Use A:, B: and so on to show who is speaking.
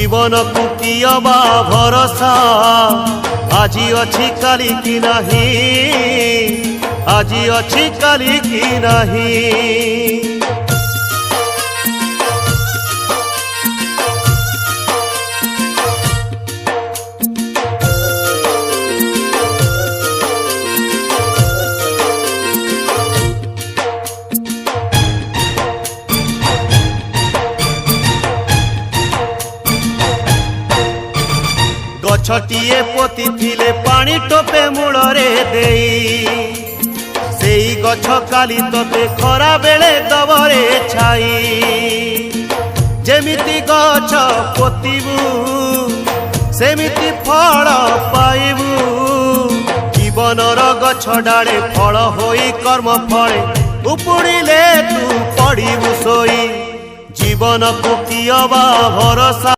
A: जीवन को किया बा भरोसा आजी अच्छी काली की नहीं आजी अच्छी काली की नहीं। गछटिए पोती थिले पानी टोपे मूलरे देई सेई गछ काली तोते खरा बेले दबरे छाई। जेमिति गछ पोतीबू सेमिति फल पाइबू जीवनर गछ डाले फल होई कर्म फले उपुड़िले तू पड़िबू सोई। जीवन को किया बा भरोसा